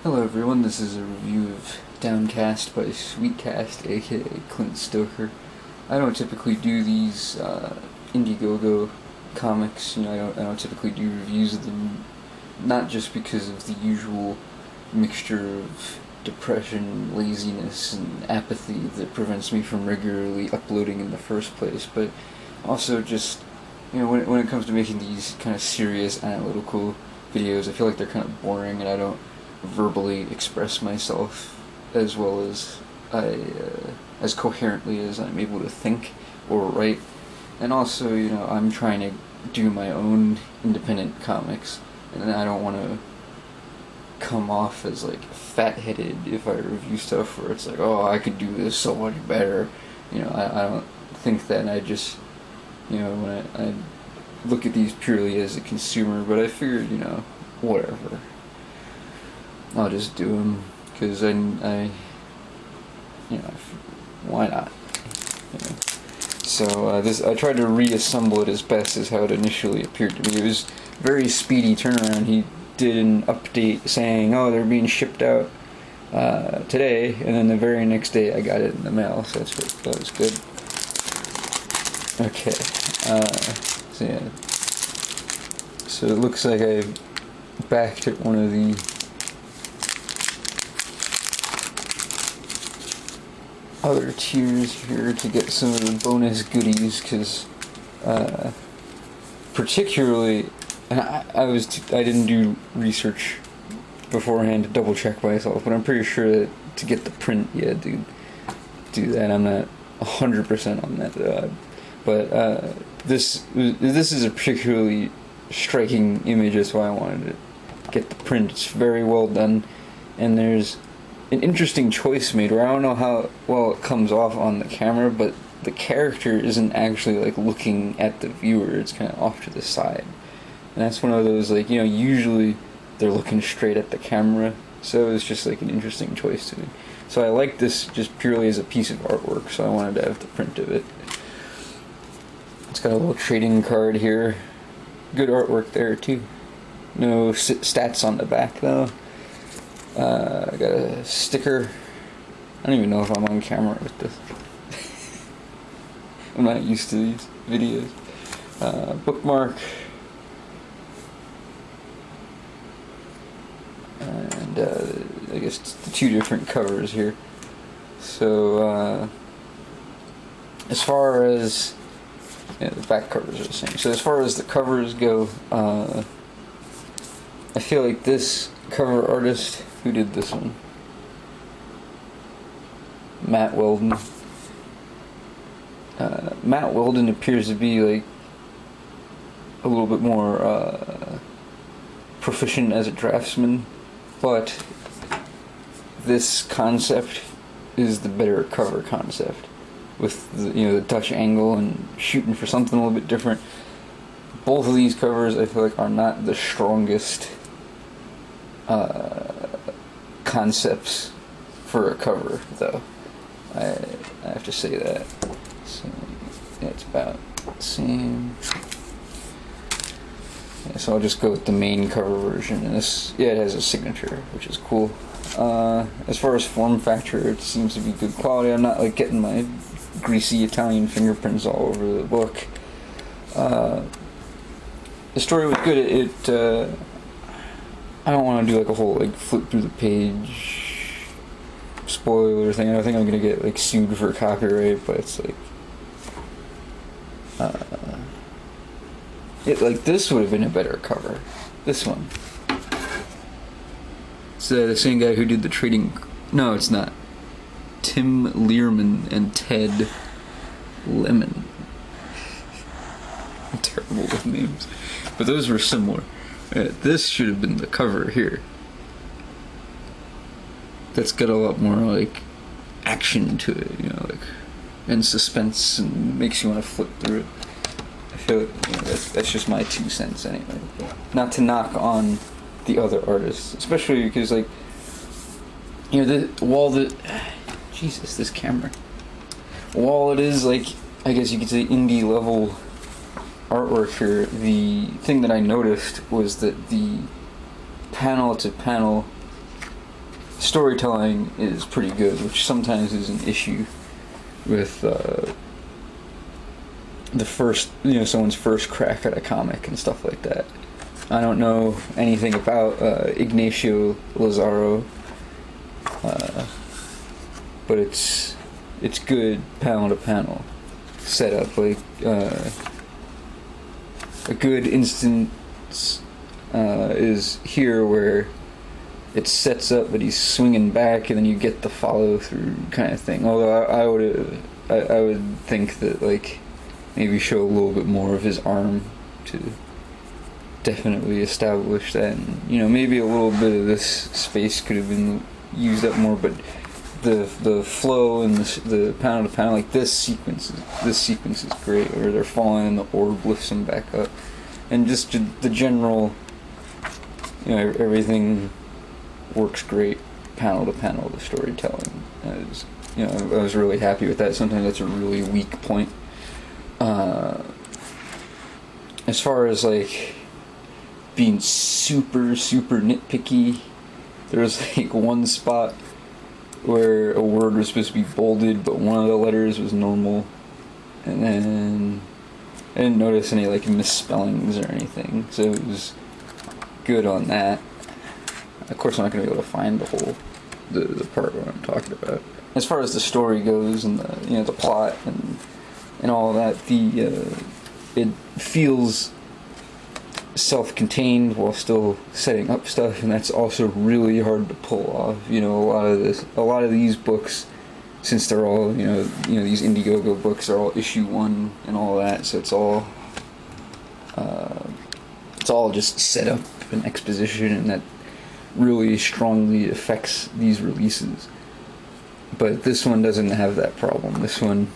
Hello everyone, this is a review of Downcast by Sweetcast, aka Clint Stoker. I don't typically do these Indiegogo comics, I don't typically do reviews of them, not just because of the usual mixture of depression, laziness, and apathy that prevents me from regularly uploading in the first place, but also just, when it comes to making these kind of serious analytical videos, I feel like they're kind of boring and I don't verbally express myself as well as as coherently as I'm able to think or write. And also, I'm trying to do my own independent comics, and I don't want to come off as like fat-headed if I review stuff where it's like, oh, I could do this so much better. I don't think that. And I just, when I look at these purely as a consumer, but I figured, whatever. I'll just do them because why not? So I tried to reassemble it as best as how it initially appeared to me. It was very speedy turnaround. He did an update saying, "Oh, they're being shipped out today," and then the very next day I got it in the mail. So that was good. Okay. So yeah. So it looks like I backed at one of the other tiers here to get some of the bonus goodies, because particularly, and I didn't do research beforehand to double check myself, but I'm pretty sure that to get the print you had to do that. I'm not 100% on that, but this is a particularly striking image. That's why I wanted to get the print. It's very well done, and there's an interesting choice made where I don't know how well it comes off on the camera, but the character isn't actually like looking at the viewer. It's kind of off to the side, and that's one of those, like, usually they're looking straight at the camera, so it's just like an interesting choice to me. So I like this just purely as a piece of artwork, so I wanted to have the print of it. It's got a little trading card here. Good artwork there too. No stats on the back though. I got a sticker. I don't even know if I'm on camera with this. I'm not used to these videos. Bookmark. And I guess the two different covers here. So as far as the back covers are the same. So as far as the covers go, I feel like this cover artist, who did this one? Matt Weldon. Matt Weldon appears to be like a little bit more proficient as a draftsman, but this concept is the better cover concept, with the Dutch angle and shooting for something a little bit different. Both of these covers I feel like are not the strongest concepts for a cover, though. I have to say that. So yeah, it's about the same. Yeah, so I'll just go with the main cover version, and this, it has a signature, which is cool. As far as form factor, it seems to be good quality. I'm not like getting my greasy Italian fingerprints all over the book. The story was good. I don't want to do like a whole flip through the page spoiler thing. I think I'm gonna get sued for copyright, but it's this would have been a better cover. This one. It's the same guy who did the trading. No, it's not. Tim Learman and Ted Lemon. I'm terrible with names, but those were similar. This should have been the cover here. That's got a lot more action to it, and suspense, and makes you want to flip through it. I feel that's just my 2 cents anyway. Not to knock on the other artists, especially because Jesus, this camera. While it is I guess you could say indie level artwork here, the thing that I noticed was that the panel to panel storytelling is pretty good, which sometimes is an issue with the first, someone's first crack at a comic and stuff like that. I don't know anything about Ignacio Lazaro, but it's good panel to panel setup. Like a good instance is here where it sets up that he's swinging back, and then you get the follow through kind of thing. Although I would think that like maybe show a little bit more of his arm to definitely establish that. And, maybe a little bit of this space could have been used up more, but the flow and the panel to panel, like this sequence is great, where they're falling and the orb lifts them back up, and just the general, everything works great panel to panel. The storytelling, I was really happy with that. Sometimes that's a really weak point. As far as like being super nitpicky, there was like one spot where a word was supposed to be bolded, but one of the letters was normal, and then I didn't notice any like misspellings or anything, so it was good on that. Of course, I'm not going to be able to find the part where I'm talking about. As far as the story goes and the plot and all that, it feels self-contained while still setting up stuff, and that's also really hard to pull off. A lot of these books, since they're all these Indiegogo books are all issue 1 and all that, so it's all just set up and exposition, and that really strongly affects these releases. But this one doesn't have that problem. This one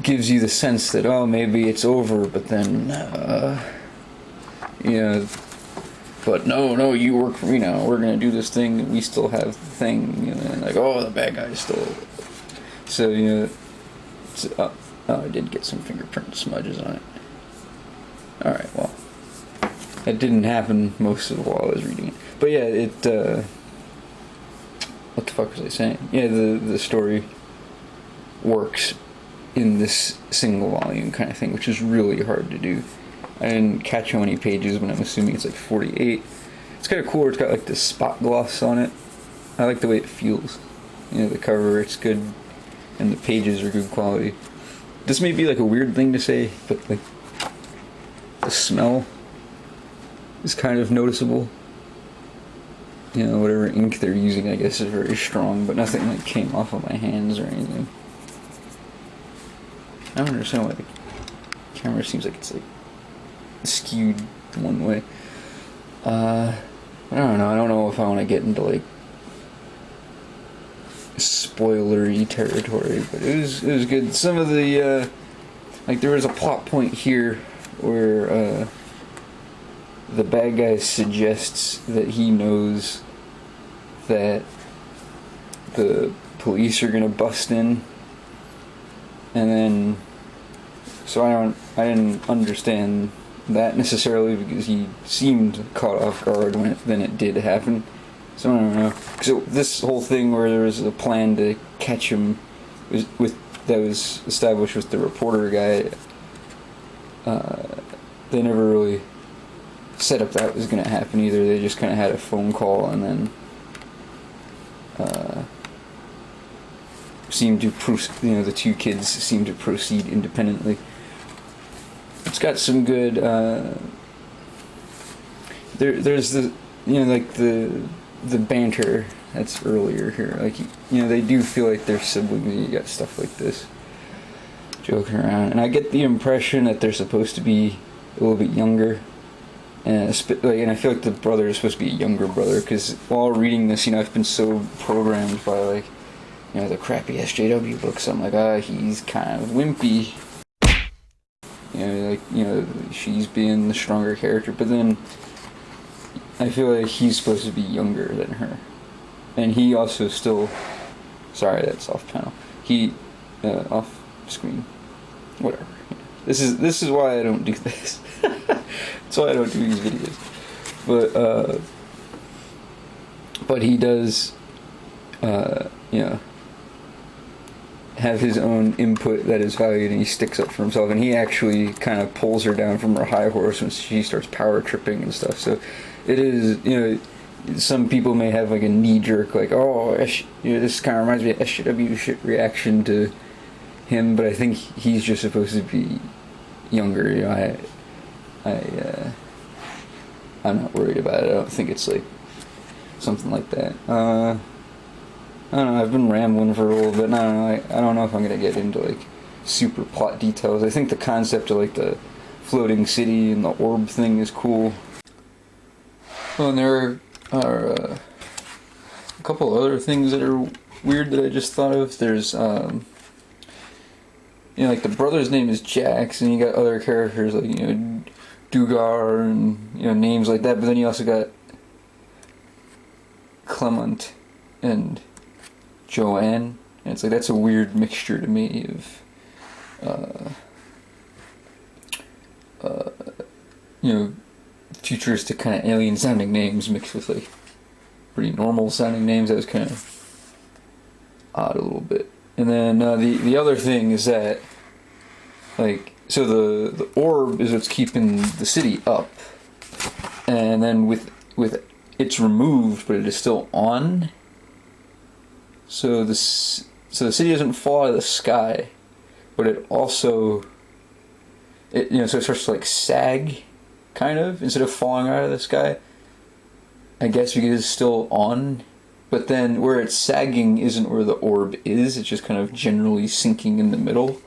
gives you the sense that, maybe it's over, but then but no, you work for, we're gonna do this thing, and we still have the thing, and like, the bad guy's still. So I did get some fingerprint smudges on it. All right, well, that didn't happen most of the while I was reading it, but yeah, what the fuck was I saying? Yeah, the story works in this single volume kind of thing, which is really hard to do. I didn't catch how many pages, but I'm assuming it's like 48. It's kind of cool. It's got like this spot gloss on it. I like the way it feels. The cover, it's good, and the pages are good quality. This may be like a weird thing to say, but like the smell is kind of noticeable. Whatever ink they're using, I guess, is very strong, but nothing like came off of my hands or anything. I don't understand why the camera seems like it's like skewed one way. I don't know. I don't know if I want to get into like spoilery territory, but it was good. Some of the like there was a plot point here where the bad guy suggests that he knows that the police are gonna bust in, and then so I didn't understand that necessarily, because he seemed caught off guard when it did happen. So I don't know. So this whole thing where there was a plan to catch him that was established with the reporter guy, they never really set up that was going to happen either. They just kind of had a phone call, and then seemed to the two kids seemed to proceed independently. It's got some good there's the like the banter that's earlier here, like they do feel like they're siblings, and you got stuff like this joking around, and I get the impression that they're supposed to be a little bit younger, and I feel like the brother is supposed to be a younger brother, because while reading this, I've been so programmed by like the crappy SJW books. I'm like, he's kind of wimpy, she's being the stronger character, but then I feel like he's supposed to be younger than her, and he also still, sorry, that's off panel, he off screen, whatever. This is why I don't do this. That's why I don't do these videos. But but he does, you know, have his own input that is valued, and he sticks up for himself, and he actually kind of pulls her down from her high horse when she starts power tripping and stuff. So it is, you know, some people may have like a knee-jerk, like, oh, you know, this kind of reminds me of SJW shit reaction to him, but I think he's just supposed to be younger. You know, I'm not worried about it. I don't think it's like something like that. I don't know, I've been rambling for a little bit, and I don't know if I'm gonna get into like super plot details. I think the concept of like the floating city and the orb thing is cool. Well, and there are a couple other things that are weird that I just thought of. There's you know, like the brother's name is Jax, and you got other characters like, you know, Dugar and, you know, names like that, but then you also got Clement and Joanne, and it's like, that's a weird mixture to me of you know, futuristic kind of alien sounding names mixed with like pretty normal sounding names. That was kind of odd a little bit. And then the other thing is that, like, so the orb is what's keeping the city up, and then with it's removed, but it is still on. So the city doesn't fall out of the sky, but it also, you know, so it starts to like sag, kind of, instead of falling out of the sky. I guess because it's still on, but then where it's sagging isn't where the orb is. It's just kind of generally sinking in the middle.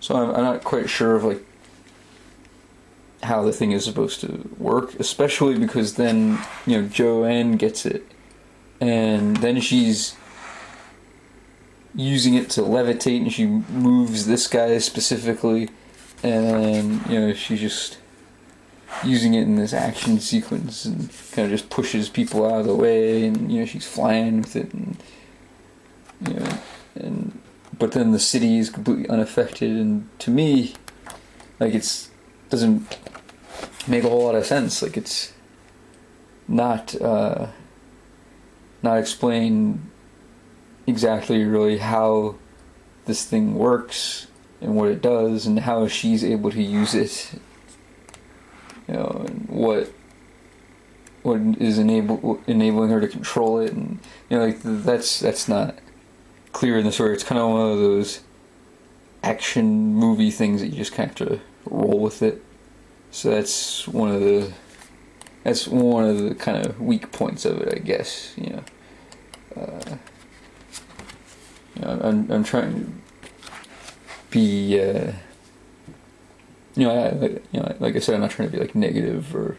So I'm not quite sure of like how the thing is supposed to work, especially because then, you know, Joanne gets it, and then she's using it to levitate, and she moves this guy specifically, and then, you know, she's just using it in this action sequence and kind of just pushes people out of the way, and, you know, she's flying with it, and, you know, and but then the city is completely unaffected, and to me, like, it's doesn't make a whole lot of sense. Like, it's not explained exactly really how this thing works and what it does and how she's able to use it, you know, and what is enabling her to control it, and, you know, like, that's not clear in the story. It's kind of one of those action movie things that you just kind of have to roll with it. So that's one of the kind of weak points of it, I guess. You know, I'm trying to be, like I said, I'm not trying to be like negative or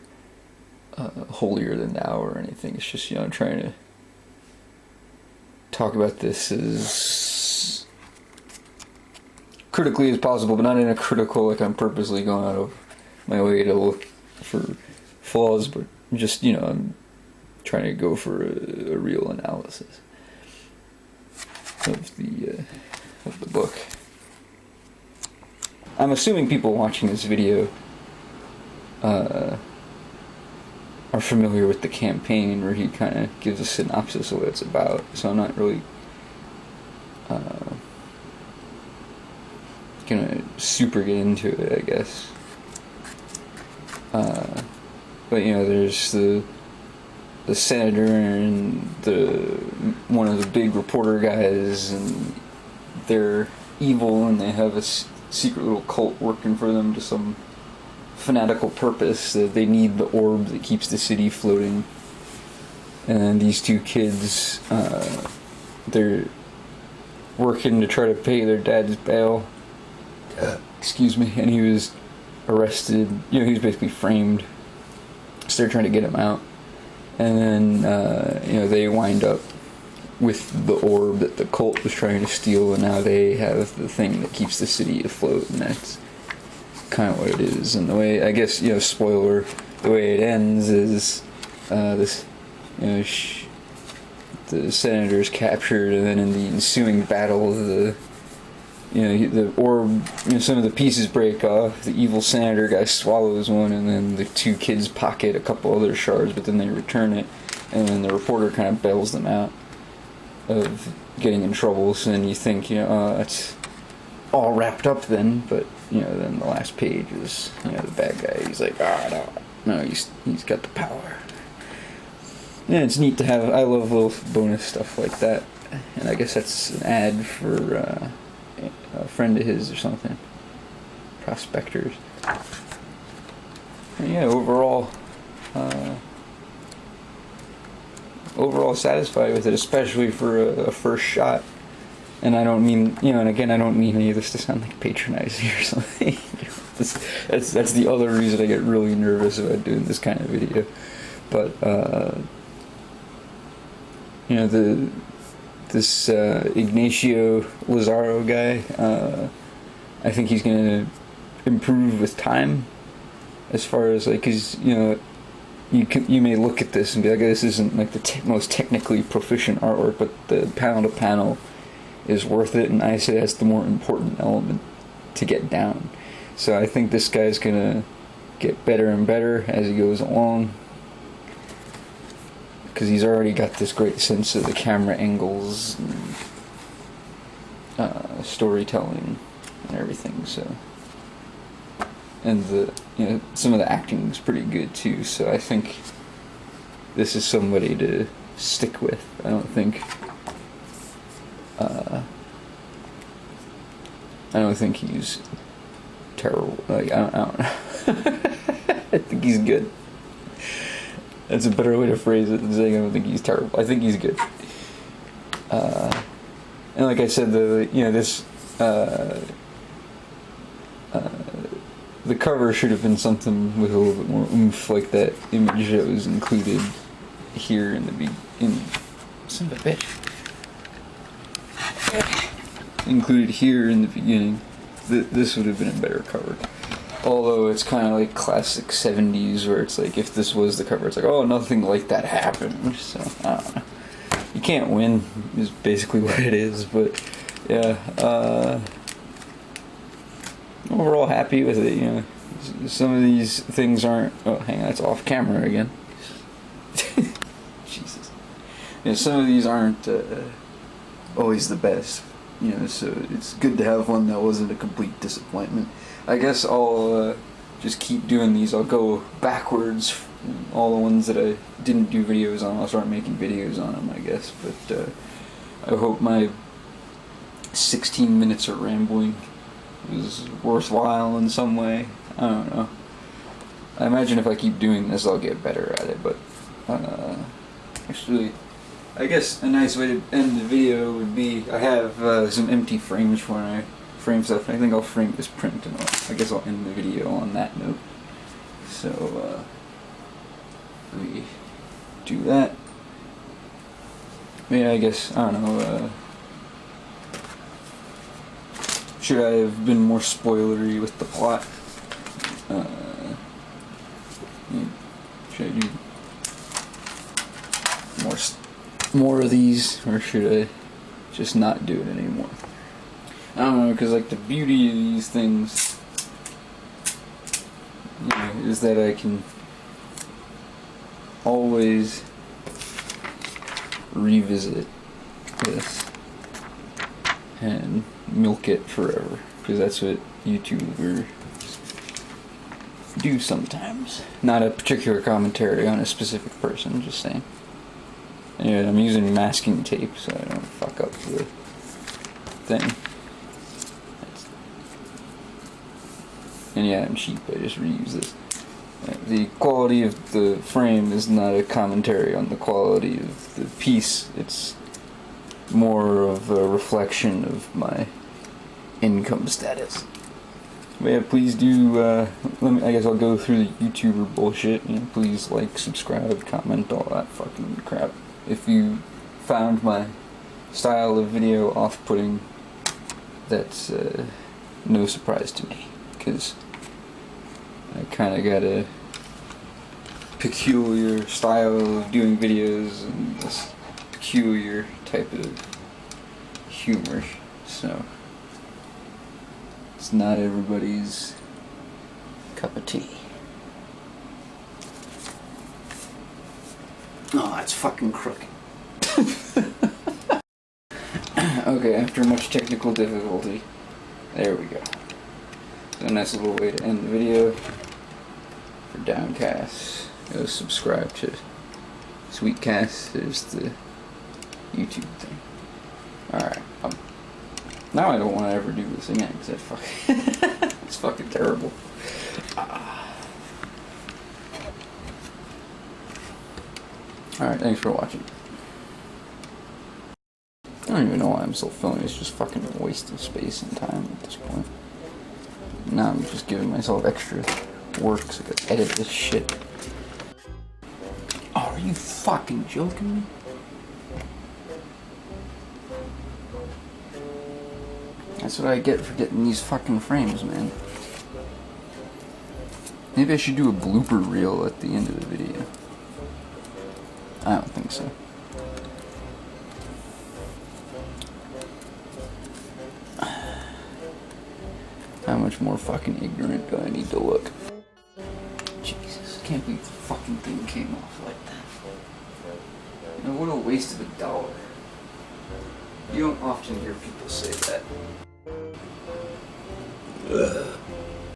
holier than thou or anything. It's just, you know, I'm trying to talk about this as critically as possible, but not in a critical, like I'm purposely going out of my way to look for flaws, but just, you know, I'm trying to go for a real analysis of the book. I'm assuming people watching this video are familiar with the campaign, where he kind of gives a synopsis of what it's about, so I'm not really gonna super get into it, I guess. But, you know, there's the senator and one of the big reporter guys, and they're evil, and they have a secret little cult working for them to some fanatical purpose, that they need the orb that keeps the city floating. And then these two kids, they're working to try to pay their dad's bail. Excuse me. And he was arrested. You know, he was basically framed. So they're trying to get him out. And then, you know, they wind up with the orb that the cult was trying to steal, and now they have the thing that keeps the city afloat, and that's kind of what it is. And the way, I guess, you know, spoiler, the way it ends is this, you know, the senator is captured, and then in the ensuing battle, the orb, you know, some of the pieces break off, the evil senator guy swallows one, and then the two kids pocket a couple other shards, but then they return it, and then the reporter kind of bails them out of getting in trouble. So then you think, it's all wrapped up then, but then the last page is the bad guy. He's like, no, he's got the power. Yeah, it's neat to have. I love little bonus stuff like that, and I guess that's an ad for a friend of his or something. Prospectors. And yeah, overall satisfied with it, especially for a first shot. And I don't mean, and again, I don't mean any of this to sound like patronizing or something. That's the other reason I get really nervous about doing this kind of video. But this Ignacio Lazaro guy, I think he's gonna improve with time, as far as like, cause you may look at this and be like, this isn't like the most technically proficient artwork, but the panel to panel is worth it, and I say that's the more important element to get down. So I think this guy's gonna get better and better as he goes along, because he's already got this great sense of the camera angles and storytelling and everything. So, and some of the acting is pretty good too. So I think this is somebody to stick with. I don't think he's terrible. Like I don't know. I think he's good. That's a better way to phrase it than saying I don't think he's terrible. I think he's good. And like I said, the cover should have been something with a little bit more oomph, like that image that was included here in the son of a bitch. Included here in the beginning. This would have been a better cover. Although it's kind of like classic 70s, where it's like, if this was the cover, it's like, oh, nothing like that happened. So, I don't know. You can't win, is basically what it is, but, yeah, overall happy with it, Some of these things aren't, oh, hang on, it's off camera again. Jesus. Some of these aren't always the best, so it's good to have one that wasn't a complete disappointment. I guess I'll just keep doing these. I'll go backwards. All the ones that I didn't do videos on, I'll start making videos on them, I guess. But I hope my 16 minutes of rambling was worthwhile in some way. I don't know. I imagine if I keep doing this, I'll get better at it. But actually, I guess a nice way to end the video would be, I have some empty frames for when I frame stuff. I think I'll frame this print, and I guess I'll end the video on that note. So, let me do that. Yeah, I guess, I don't know, should I have been more spoilery with the plot? Should I do more of these, or should I just not do it anymore? I don't know, because like the beauty of these things, is that I can always revisit this and milk it forever, because that's what YouTubers do sometimes. Not a particular commentary on a specific person, just saying. Anyway, I'm using masking tape so I don't fuck up the thing. And yeah, I'm cheap, I just reuse this. The quality of the frame is not a commentary on the quality of the piece. It's more of a reflection of my income status. But yeah, please do, I guess I'll go through the YouTuber bullshit. Please like, subscribe, comment, all that fucking crap. If you found my style of video off-putting, that's no surprise to me, because I kind of got a peculiar style of doing videos and this peculiar type of humor, so it's not everybody's cup of tea. Oh, it's fucking crooked. Okay, after much technical difficulty, there we go. A nice little way to end the video for Downcast. Go subscribe to Sweetcast. There's the YouTube thing. Alright, now I don't want to ever do this again, because it's fucking terrible. Alright, thanks for watching. I don't even know why I'm still filming, it's just fucking a waste of space and time at this point. Now I'm just giving myself extra work so I can edit this shit. Oh, are you fucking joking me? That's what I get for getting these fucking frames, man. Maybe I should do a blooper reel at the end of the video. I don't think so. How much more fucking ignorant do I need to look? Jesus, I can't believe the fucking thing came off like that. You know, what a waste of $1. You don't often hear people say that. Ugh.